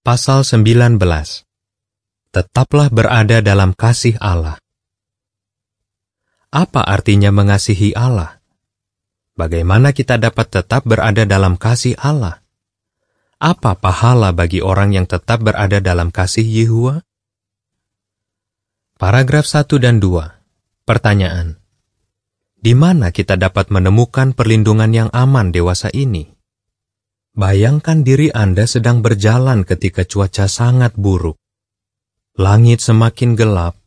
Pasal 19. Tetaplah berada dalam kasih Allah. Apa artinya mengasihi Allah? Bagaimana kita dapat tetap berada dalam kasih Allah? Apa pahala bagi orang yang tetap berada dalam kasih Yehuwa? Paragraf 1 dan 2. Pertanyaan. Di mana kita dapat menemukan perlindungan yang aman dewasa ini? Bayangkan diri Anda sedang berjalan ketika cuaca sangat buruk. Langit semakin gelap,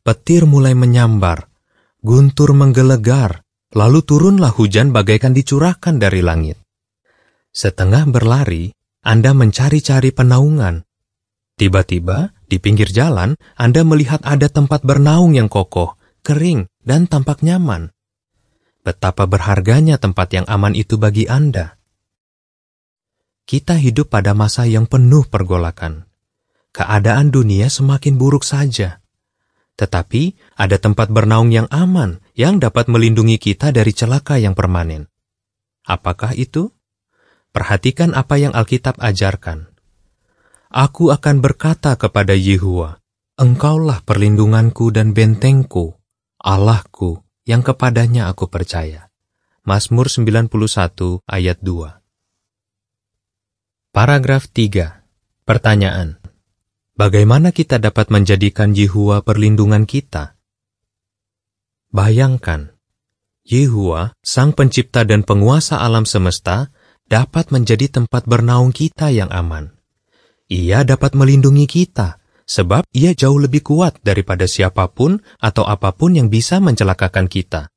petir mulai menyambar, guntur menggelegar, lalu turunlah hujan bagaikan dicurahkan dari langit. Setengah berlari, Anda mencari-cari penaungan. Tiba-tiba, di pinggir jalan, Anda melihat ada tempat bernaung yang kokoh, kering, dan tampak nyaman. Betapa berharganya tempat yang aman itu bagi Anda. Kita hidup pada masa yang penuh pergolakan. Keadaan dunia semakin buruk saja. Tetapi ada tempat bernaung yang aman yang dapat melindungi kita dari celaka yang permanen. Apakah itu? Perhatikan apa yang Alkitab ajarkan. Aku akan berkata kepada Yehuwa, Engkaulah perlindunganku dan bentengku, Allahku, yang kepadanya aku percaya. Mazmur 91 ayat 2. Paragraf 3. Pertanyaan. Bagaimana kita dapat menjadikan Yehuwa perlindungan kita? Bayangkan, Yehuwa, Sang Pencipta dan Penguasa alam semesta, dapat menjadi tempat bernaung kita yang aman. Ia dapat melindungi kita, sebab Ia jauh lebih kuat daripada siapapun atau apapun yang bisa mencelakakan kita.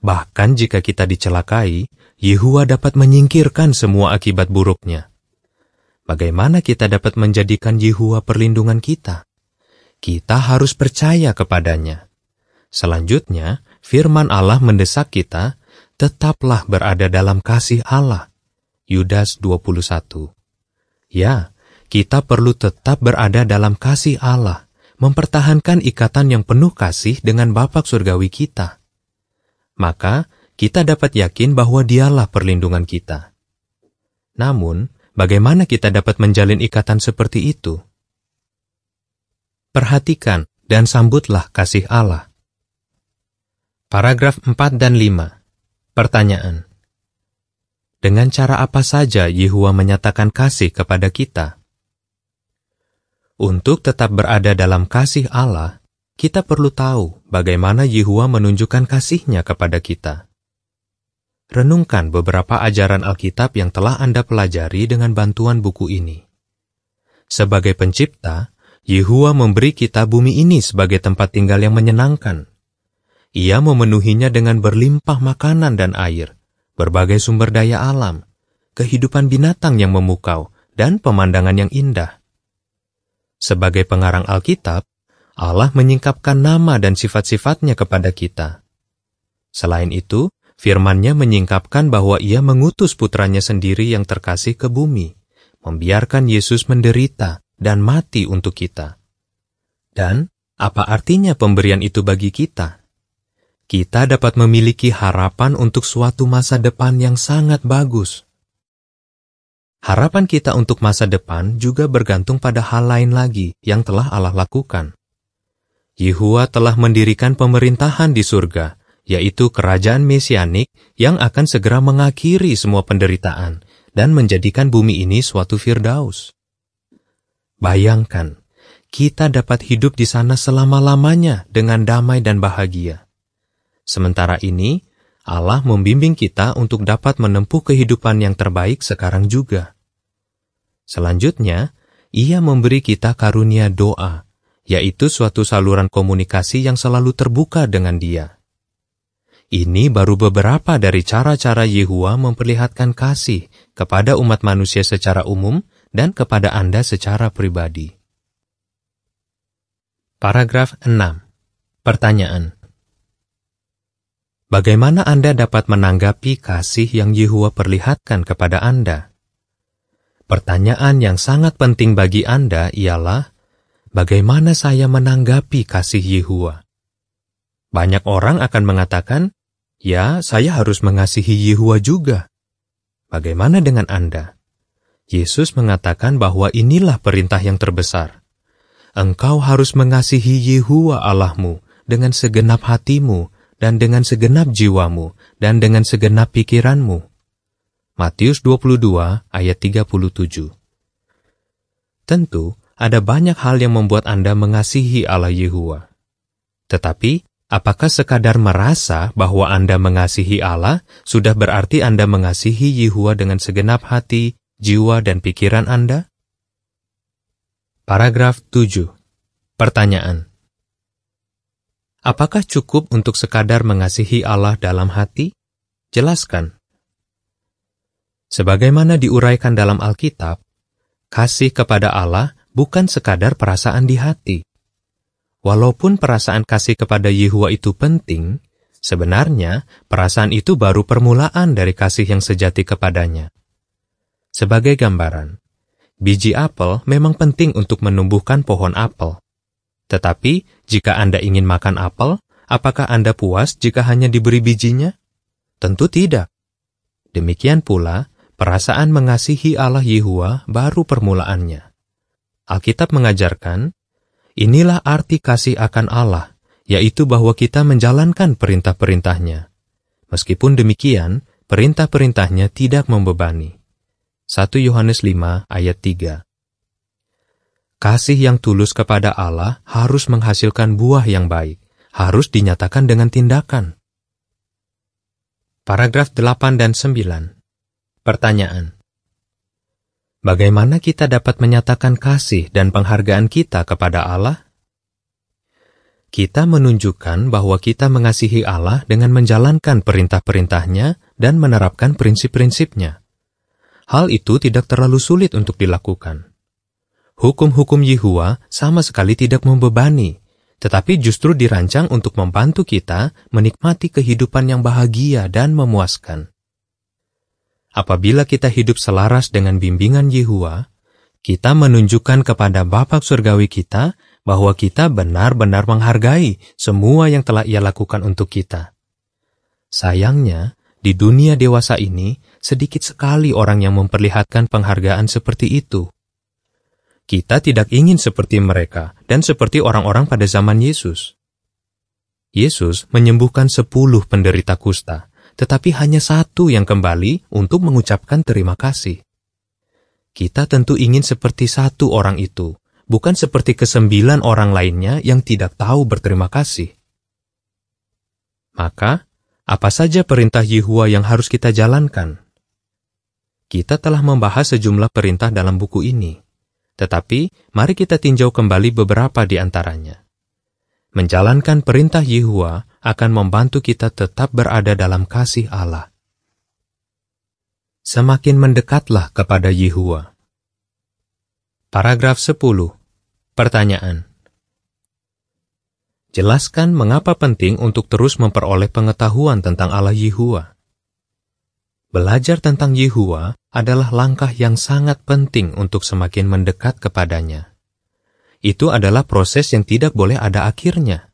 Bahkan jika kita dicelakai, Yehuwa dapat menyingkirkan semua akibat buruknya. Bagaimana kita dapat menjadikan Yehuwa perlindungan kita? Kita harus percaya kepadanya. Selanjutnya, firman Allah mendesak kita, tetaplah berada dalam kasih Allah. Yudas 21. Ya, kita perlu tetap berada dalam kasih Allah, mempertahankan ikatan yang penuh kasih dengan Bapa Surgawi kita. Maka, kita dapat yakin bahwa Dialah perlindungan kita. Namun, bagaimana kita dapat menjalin ikatan seperti itu? Perhatikan dan sambutlah kasih Allah. Paragraf 4 dan 5. Pertanyaan. Dengan cara apa saja Yehuwa menyatakan kasih kepada kita? Untuk tetap berada dalam kasih Allah, kita perlu tahu bagaimana Yehuwa menunjukkan kasih-Nya kepada kita. Renungkan beberapa ajaran Alkitab yang telah Anda pelajari dengan bantuan buku ini. Sebagai pencipta, Yehuwa memberi kita bumi ini sebagai tempat tinggal yang menyenangkan. Ia memenuhinya dengan berlimpah makanan dan air, berbagai sumber daya alam, kehidupan binatang yang memukau, dan pemandangan yang indah. Sebagai pengarang Alkitab, Allah menyingkapkan nama dan sifat-sifat-Nya kepada kita. Selain itu, firman-Nya menyingkapkan bahwa Ia mengutus putranya sendiri yang terkasih ke bumi, membiarkan Yesus menderita dan mati untuk kita. Dan, apa artinya pemberian itu bagi kita? Kita dapat memiliki harapan untuk suatu masa depan yang sangat bagus. Harapan kita untuk masa depan juga bergantung pada hal lain lagi yang telah Allah lakukan. Yehuwa telah mendirikan pemerintahan di surga, yaitu kerajaan mesianik yang akan segera mengakhiri semua penderitaan dan menjadikan bumi ini suatu firdaus. Bayangkan, kita dapat hidup di sana selama-lamanya dengan damai dan bahagia. Sementara ini, Allah membimbing kita untuk dapat menempuh kehidupan yang terbaik sekarang juga. Selanjutnya, Ia memberi kita karunia doa, yaitu suatu saluran komunikasi yang selalu terbuka dengan Dia. Ini baru beberapa dari cara-cara Yehuwa memperlihatkan kasih kepada umat manusia secara umum dan kepada Anda secara pribadi. Paragraf 6. Pertanyaan. Bagaimana Anda dapat menanggapi kasih yang Yehuwa perlihatkan kepada Anda? Pertanyaan yang sangat penting bagi Anda ialah, bagaimana saya menanggapi kasih Yehuwa? Banyak orang akan mengatakan, ya, saya harus mengasihi Yehuwa juga. Bagaimana dengan Anda? Yesus mengatakan bahwa inilah perintah yang terbesar. Engkau harus mengasihi Yehuwa Allahmu dengan segenap hatimu, dan dengan segenap jiwamu, dan dengan segenap pikiranmu. Matius 22 ayat 37. Tentu, ada banyak hal yang membuat Anda mengasihi Allah Yehuwa. Tetapi, apakah sekadar merasa bahwa Anda mengasihi Allah sudah berarti Anda mengasihi Yehuwa dengan segenap hati, jiwa, dan pikiran Anda? Paragraf 7. Pertanyaan. Apakah cukup untuk sekadar mengasihi Allah dalam hati? Jelaskan. Sebagaimana diuraikan dalam Alkitab, kasih kepada Allah bukan sekadar perasaan di hati. Walaupun perasaan kasih kepada Yehuwa itu penting, sebenarnya perasaan itu baru permulaan dari kasih yang sejati kepadanya. Sebagai gambaran, biji apel memang penting untuk menumbuhkan pohon apel. Tetapi, jika Anda ingin makan apel, apakah Anda puas jika hanya diberi bijinya? Tentu tidak. Demikian pula, perasaan mengasihi Allah Yehuwa baru permulaannya. Alkitab mengajarkan, inilah arti kasih akan Allah, yaitu bahwa kita menjalankan perintah-perintahnya. Meskipun demikian, perintah-perintahnya tidak membebani. 1 Yohanes 5 ayat 3. Kasih yang tulus kepada Allah harus menghasilkan buah yang baik, harus dinyatakan dengan tindakan. Paragraf 8 dan 9. Pertanyaan. Bagaimana kita dapat menyatakan kasih dan penghargaan kita kepada Allah? Kita menunjukkan bahwa kita mengasihi Allah dengan menjalankan perintah-perintahnya dan menerapkan prinsip-prinsipnya. Hal itu tidak terlalu sulit untuk dilakukan. Hukum-hukum Yehuwa sama sekali tidak membebani, tetapi justru dirancang untuk membantu kita menikmati kehidupan yang bahagia dan memuaskan. Apabila kita hidup selaras dengan bimbingan Yehuwa, kita menunjukkan kepada Bapa Surgawi kita bahwa kita benar-benar menghargai semua yang telah Ia lakukan untuk kita. Sayangnya, di dunia dewasa ini, sedikit sekali orang yang memperlihatkan penghargaan seperti itu. Kita tidak ingin seperti mereka dan seperti orang-orang pada zaman Yesus. Yesus menyembuhkan 10 penderita kusta, tetapi hanya 1 yang kembali untuk mengucapkan terima kasih. Kita tentu ingin seperti 1 orang itu, bukan seperti ke-9 orang lainnya yang tidak tahu berterima kasih. Maka, apa saja perintah Yehuwa yang harus kita jalankan? Kita telah membahas sejumlah perintah dalam buku ini. Tetapi, mari kita tinjau kembali beberapa di antaranya. Menjalankan perintah Yehuwa akan membantu kita tetap berada dalam kasih Allah. Semakin mendekatlah kepada Yehuwa. Paragraf 10. Pertanyaan. Jelaskan mengapa penting untuk terus memperoleh pengetahuan tentang Allah Yehuwa. Belajar tentang Yehuwa adalah langkah yang sangat penting untuk semakin mendekat kepadanya. Itu adalah proses yang tidak boleh ada akhirnya.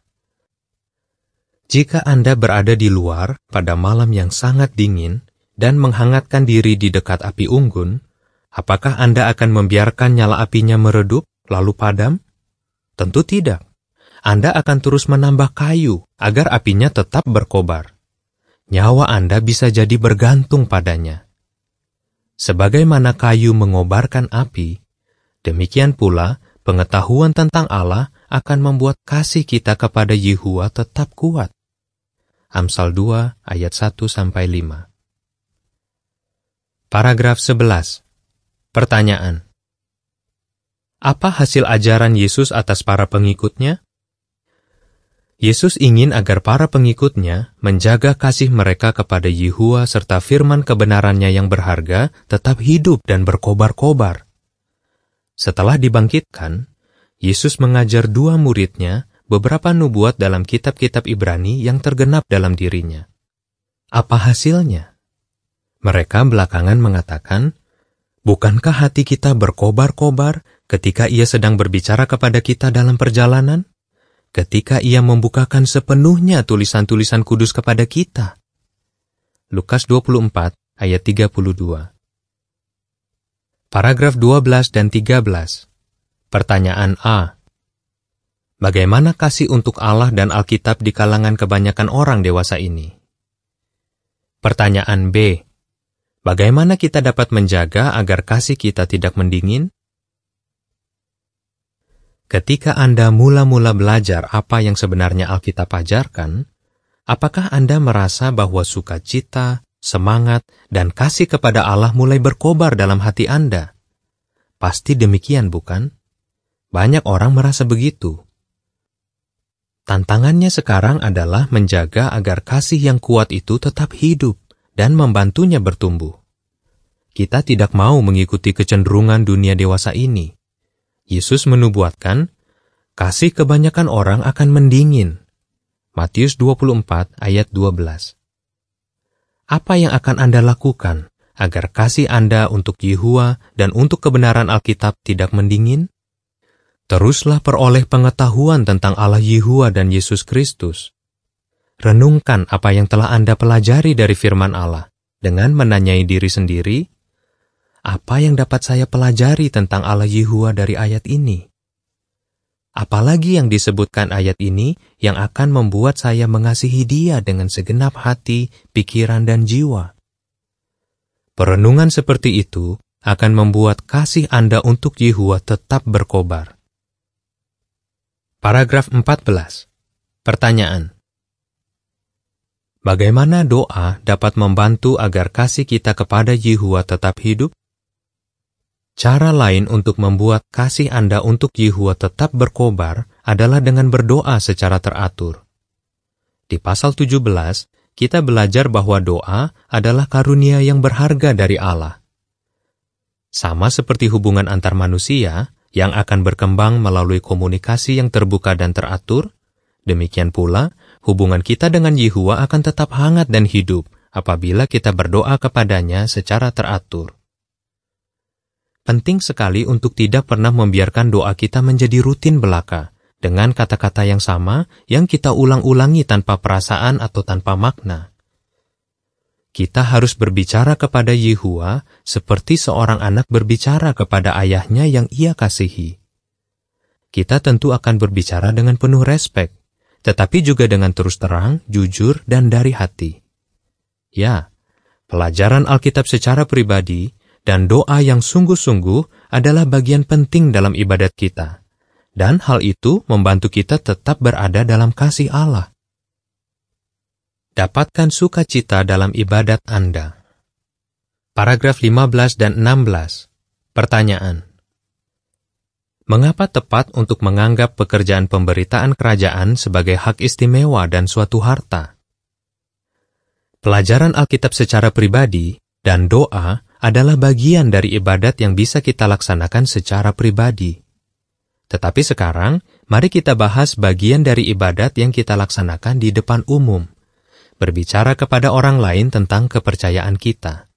Jika Anda berada di luar pada malam yang sangat dingin dan menghangatkan diri di dekat api unggun, apakah Anda akan membiarkan nyala apinya meredup lalu padam? Tentu tidak. Anda akan terus menambah kayu agar apinya tetap berkobar. Nyawa Anda bisa jadi bergantung padanya. Sebagaimana kayu mengobarkan api, demikian pula pengetahuan tentang Allah akan membuat kasih kita kepada Yehuwa tetap kuat. Amsal 2 ayat 1-5. Paragraf 11. Pertanyaan. Apa hasil ajaran Yesus atas para pengikutnya? Yesus ingin agar para pengikutnya menjaga kasih mereka kepada Yehuwa serta firman kebenarannya yang berharga tetap hidup dan berkobar-kobar. Setelah dibangkitkan, Yesus mengajar 2 muridnya beberapa nubuat dalam kitab-kitab Ibrani yang tergenap dalam dirinya. Apa hasilnya? Mereka belakangan mengatakan, bukankah hati kita berkobar-kobar ketika Ia sedang berbicara kepada kita dalam perjalanan? Ketika Ia membukakan sepenuhnya tulisan-tulisan kudus kepada kita. Lukas 24 ayat 32. Paragraf 12 dan 13. Pertanyaan A. Bagaimana kasih untuk Allah dan Alkitab di kalangan kebanyakan orang dewasa ini? Pertanyaan B. Bagaimana kita dapat menjaga agar kasih kita tidak mendingin? Ketika Anda mula-mula belajar apa yang sebenarnya Alkitab ajarkan, apakah Anda merasa bahwa sukacita, semangat, dan kasih kepada Allah mulai berkobar dalam hati Anda? Pasti demikian, bukan? Banyak orang merasa begitu. Tantangannya sekarang adalah menjaga agar kasih yang kuat itu tetap hidup dan membantunya bertumbuh. Kita tidak mau mengikuti kecenderungan dunia dewasa ini. Yesus menubuatkan, kasih kebanyakan orang akan mendingin. Matius 24 ayat 12. Apa yang akan Anda lakukan agar kasih Anda untuk Yehua dan untuk kebenaran Alkitab tidak mendingin? Teruslah peroleh pengetahuan tentang Allah Yehua dan Yesus Kristus. Renungkan apa yang telah Anda pelajari dari firman Allah dengan menanyai diri sendiri, apa yang dapat saya pelajari tentang Allah Yehua dari ayat ini? Apalagi yang disebutkan ayat ini yang akan membuat saya mengasihi Dia dengan segenap hati, pikiran, dan jiwa? Perenungan seperti itu akan membuat kasih Anda untuk Yehua tetap berkobar. Paragraf 14. Pertanyaan. Bagaimana doa dapat membantu agar kasih kita kepada Yehua tetap hidup? Cara lain untuk membuat kasih Anda untuk Yehua tetap berkobar adalah dengan berdoa secara teratur. Di pasal 17, kita belajar bahwa doa adalah karunia yang berharga dari Allah. Sama seperti hubungan antar manusia yang akan berkembang melalui komunikasi yang terbuka dan teratur, demikian pula hubungan kita dengan Yehua akan tetap hangat dan hidup apabila kita berdoa kepadanya secara teratur. Penting sekali untuk tidak pernah membiarkan doa kita menjadi rutin belaka, dengan kata-kata yang sama yang kita ulang-ulangi tanpa perasaan atau tanpa makna. Kita harus berbicara kepada Yehua seperti seorang anak berbicara kepada ayahnya yang ia kasihi. Kita tentu akan berbicara dengan penuh respek, tetapi juga dengan terus terang, jujur, dan dari hati. Ya, pelajaran Alkitab secara pribadi dan doa yang sungguh-sungguh adalah bagian penting dalam ibadat kita, dan hal itu membantu kita tetap berada dalam kasih Allah. Dapatkan sukacita dalam ibadat Anda. Paragraf 15 dan 16. Pertanyaan. Mengapa tepat untuk menganggap pekerjaan pemberitaan kerajaan sebagai hak istimewa dan suatu harta? Pelajaran Alkitab secara pribadi dan doa adalah bagian dari ibadat yang bisa kita laksanakan secara pribadi. Tetapi sekarang, mari kita bahas bagian dari ibadat yang kita laksanakan di depan umum. Berbicara kepada orang lain tentang kepercayaan kita.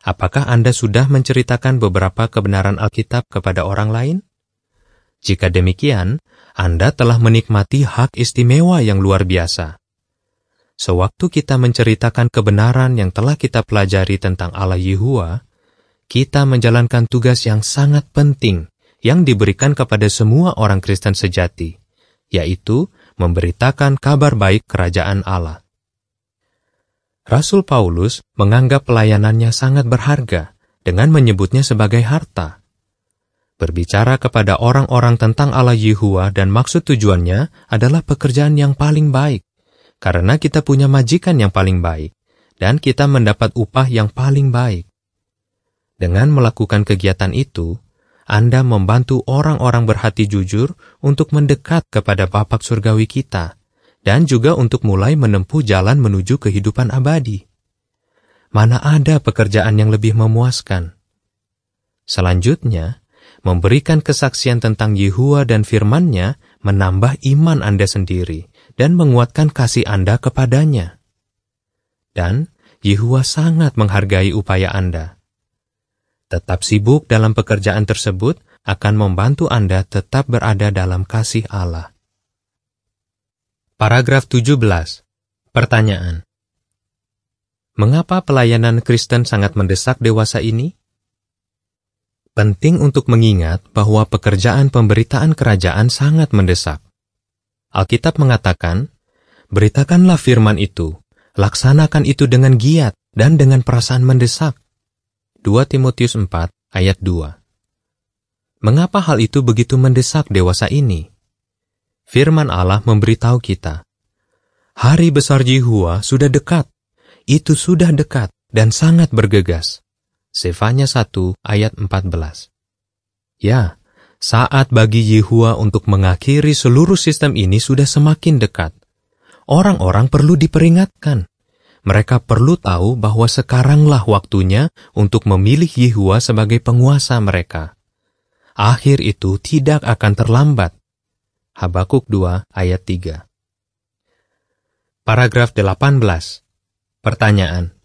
Apakah Anda sudah menceritakan beberapa kebenaran Alkitab kepada orang lain? Jika demikian, Anda telah menikmati hak istimewa yang luar biasa. Sewaktu kita menceritakan kebenaran yang telah kita pelajari tentang Allah Yehua, kita menjalankan tugas yang sangat penting yang diberikan kepada semua orang Kristen sejati, yaitu memberitakan kabar baik kerajaan Allah. Rasul Paulus menganggap pelayanannya sangat berharga dengan menyebutnya sebagai harta. Berbicara kepada orang-orang tentang Allah Yehua dan maksud tujuannya adalah pekerjaan yang paling baik, karena kita punya majikan yang paling baik, dan kita mendapat upah yang paling baik. Dengan melakukan kegiatan itu, Anda membantu orang-orang berhati jujur untuk mendekat kepada Bapa Surgawi kita, dan juga untuk mulai menempuh jalan menuju kehidupan abadi. Mana ada pekerjaan yang lebih memuaskan? Selanjutnya, memberikan kesaksian tentang Yehua dan firman-Nya menambah iman Anda sendiri dan menguatkan kasih Anda kepadanya. Dan Yehua sangat menghargai upaya Anda. Tetap sibuk dalam pekerjaan tersebut akan membantu Anda tetap berada dalam kasih Allah. Paragraf 17. Pertanyaan. Mengapa pelayanan Kristen sangat mendesak dewasa ini? Penting untuk mengingat bahwa pekerjaan pemberitaan kerajaan sangat mendesak. Alkitab mengatakan, "Beritakanlah firman itu, laksanakan itu dengan giat dan dengan perasaan mendesak." 2 Timotius 4 ayat 2. Mengapa hal itu begitu mendesak dewasa ini? Firman Allah memberitahu kita, hari besar Yehuwa sudah dekat, itu sudah dekat dan sangat bergegas. Sefanya 1 ayat 14. Ya, saat bagi Yehuwa untuk mengakhiri seluruh sistem ini sudah semakin dekat. Orang-orang perlu diperingatkan. Mereka perlu tahu bahwa sekaranglah waktunya untuk memilih Yehuwa sebagai penguasa mereka. Akhir itu tidak akan terlambat. Habakuk 2 ayat 3. Paragraf 18. Pertanyaan.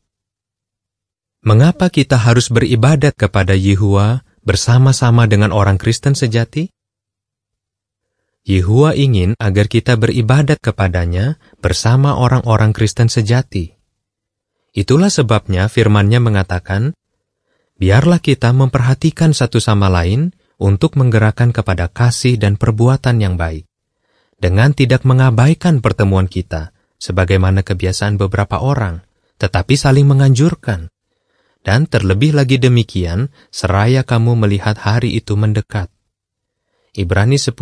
Mengapa kita harus beribadat kepada Yehuwa bersama-sama dengan orang Kristen sejati? Yehuwa ingin agar kita beribadat kepadanya bersama orang-orang Kristen sejati. Itulah sebabnya firman-Nya mengatakan, biarlah kita memperhatikan satu sama lain untuk menggerakkan kepada kasih dan perbuatan yang baik, dengan tidak mengabaikan pertemuan kita, sebagaimana kebiasaan beberapa orang, tetapi saling menganjurkan. Dan terlebih lagi demikian, seraya kamu melihat hari itu mendekat. Ibrani 10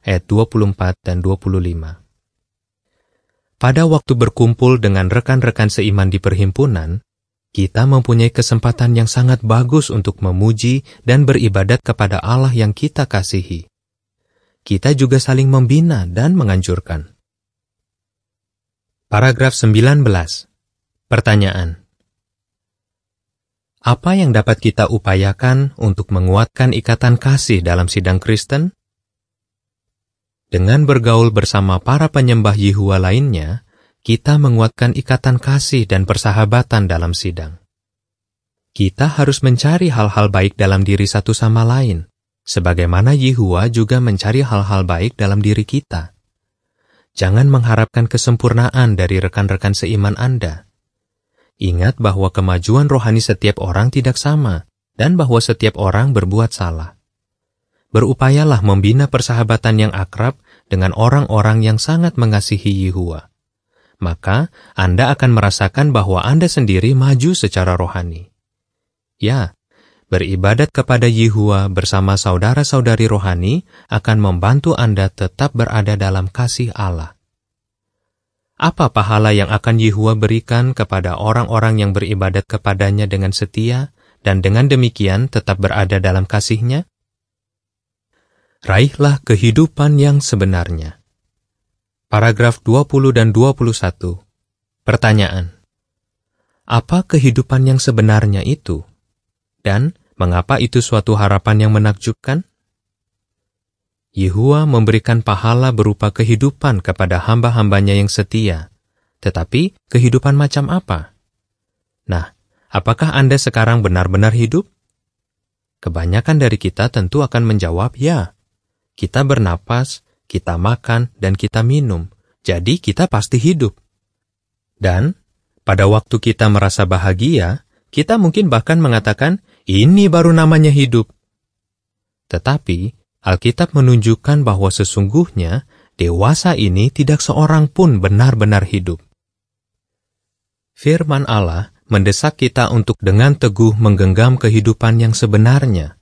ayat 24 dan 25. Pada waktu berkumpul dengan rekan-rekan seiman di perhimpunan, kita mempunyai kesempatan yang sangat bagus untuk memuji dan beribadat kepada Allah yang kita kasihi. Kita juga saling membina dan menganjurkan. Paragraf 19. Pertanyaan. Apa yang dapat kita upayakan untuk menguatkan ikatan kasih dalam sidang Kristen? Dengan bergaul bersama para penyembah Yehuwa lainnya, kita menguatkan ikatan kasih dan persahabatan dalam sidang. Kita harus mencari hal-hal baik dalam diri satu sama lain, sebagaimana Yehuwa juga mencari hal-hal baik dalam diri kita. Jangan mengharapkan kesempurnaan dari rekan-rekan seiman Anda. Ingat bahwa kemajuan rohani setiap orang tidak sama, dan bahwa setiap orang berbuat salah. Berupayalah membina persahabatan yang akrab dengan orang-orang yang sangat mengasihi Yehuwa. Maka Anda akan merasakan bahwa Anda sendiri maju secara rohani. Ya, beribadat kepada Yehuwa bersama saudara-saudari rohani akan membantu Anda tetap berada dalam kasih Allah. Apa pahala yang akan Yehuwa berikan kepada orang-orang yang beribadat kepadanya dengan setia dan dengan demikian tetap berada dalam kasih-Nya? Raihlah kehidupan yang sebenarnya. Paragraf 20 dan 21. Pertanyaan. Apa kehidupan yang sebenarnya itu? Dan mengapa itu suatu harapan yang menakjubkan? Yehuwa memberikan pahala berupa kehidupan kepada hamba-hambanya yang setia. Tetapi kehidupan macam apa? Nah, apakah Anda sekarang benar-benar hidup? Kebanyakan dari kita tentu akan menjawab ya. Kita bernapas, kita makan, dan kita minum, jadi kita pasti hidup. Dan, pada waktu kita merasa bahagia, kita mungkin bahkan mengatakan, ini baru namanya hidup. Tetapi, Alkitab menunjukkan bahwa sesungguhnya, dewasa ini tidak seorang pun benar-benar hidup. Firman Allah mendesak kita untuk dengan teguh menggenggam kehidupan yang sebenarnya.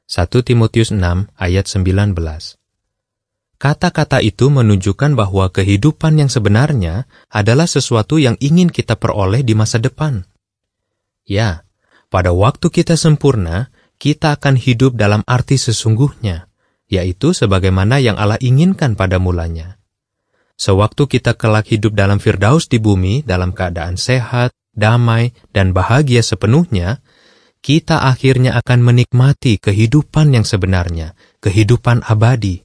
1 Timotius 6 ayat 19. Kata-kata itu menunjukkan bahwa kehidupan yang sebenarnya adalah sesuatu yang ingin kita peroleh di masa depan. Ya, pada waktu kita sempurna, kita akan hidup dalam arti sesungguhnya, yaitu sebagaimana yang Allah inginkan pada mulanya. Sewaktu kita kelak hidup dalam Firdaus di bumi, dalam keadaan sehat, damai, dan bahagia sepenuhnya, kita akhirnya akan menikmati kehidupan yang sebenarnya, kehidupan abadi.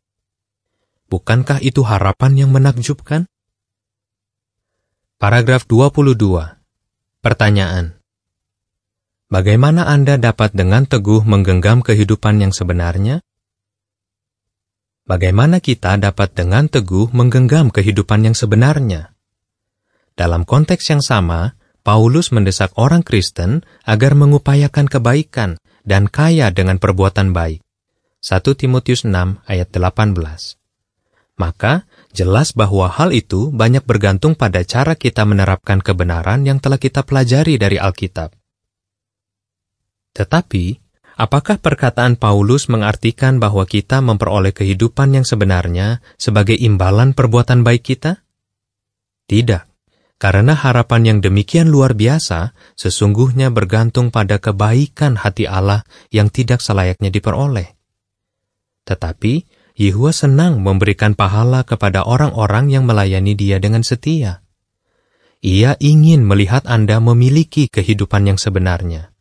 Bukankah itu harapan yang menakjubkan? Paragraf 22. Pertanyaan. Bagaimana Anda dapat dengan teguh menggenggam kehidupan yang sebenarnya? Bagaimana kita dapat dengan teguh menggenggam kehidupan yang sebenarnya? Dalam konteks yang sama, Paulus mendesak orang Kristen agar mengupayakan kebaikan dan kaya dengan perbuatan baik. 1 Timotius 6 ayat 18. Maka, jelas bahwa hal itu banyak bergantung pada cara kita menerapkan kebenaran yang telah kita pelajari dari Alkitab. Tetapi, apakah perkataan Paulus mengartikan bahwa kita memperoleh kehidupan yang sebenarnya sebagai imbalan perbuatan baik kita? Tidak, karena harapan yang demikian luar biasa sesungguhnya bergantung pada kebaikan hati Allah yang tidak selayaknya diperoleh. Tetapi, Yehuwa senang memberikan pahala kepada orang-orang yang melayani Dia dengan setia. Ia ingin melihat Anda memiliki kehidupan yang sebenarnya.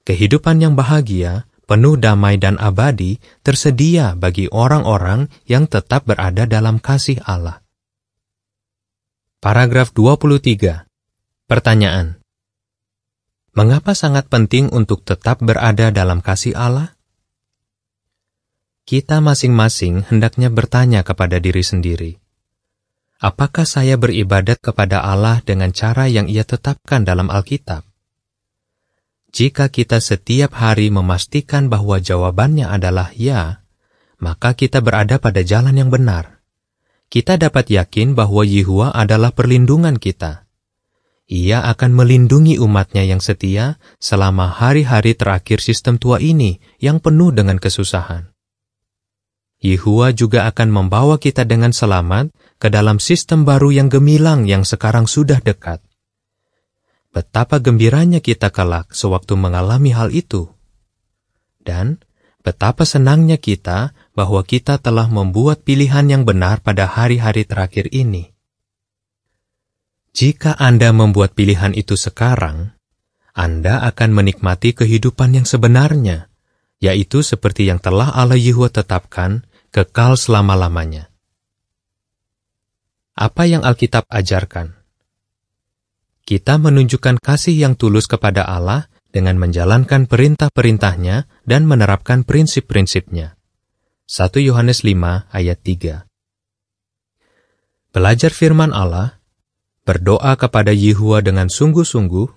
Kehidupan yang bahagia, penuh damai dan abadi tersedia bagi orang-orang yang tetap berada dalam kasih Allah. Paragraf 23. Pertanyaan. Mengapa sangat penting untuk tetap berada dalam kasih Allah? Kita masing-masing hendaknya bertanya kepada diri sendiri, apakah saya beribadat kepada Allah dengan cara yang Ia tetapkan dalam Alkitab? Jika kita setiap hari memastikan bahwa jawabannya adalah ya, maka kita berada pada jalan yang benar. Kita dapat yakin bahwa Yehuwa adalah perlindungan kita. Ia akan melindungi umatnya yang setia selama hari-hari terakhir sistem tua ini yang penuh dengan kesusahan. Yehuwa juga akan membawa kita dengan selamat ke dalam sistem baru yang gemilang yang sekarang sudah dekat. Betapa gembiranya kita kelak sewaktu mengalami hal itu. Dan betapa senangnya kita bahwa kita telah membuat pilihan yang benar pada hari-hari terakhir ini. Jika Anda membuat pilihan itu sekarang, Anda akan menikmati kehidupan yang sebenarnya, yaitu seperti yang telah Allah Yehuwa tetapkan, kekal selama-lamanya. Apa yang Alkitab ajarkan? Kita menunjukkan kasih yang tulus kepada Allah dengan menjalankan perintah-perintahnya dan menerapkan prinsip-prinsipnya. 1 Yohanes 5 ayat 3. Belajar firman Allah, berdoa kepada Yehuwa dengan sungguh-sungguh,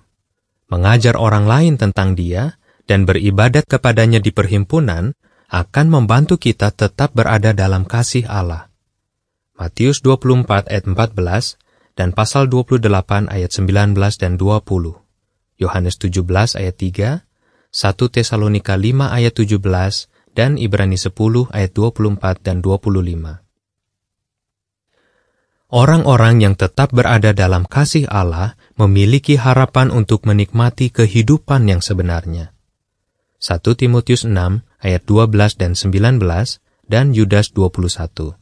mengajar orang lain tentang Dia, dan beribadat kepadanya di perhimpunan akan membantu kita tetap berada dalam kasih Allah. Matius 24 ayat 14 dan pasal 28 ayat 19 dan 20. Yohanes 17 ayat 3, 1 Tesalonika 5 ayat 17 dan Ibrani 10 ayat 24 dan 25. Orang-orang yang tetap berada dalam kasih Allah memiliki harapan untuk menikmati kehidupan yang sebenarnya. 1 Timotius 6 ayat 12 dan 19 dan Yudas 21.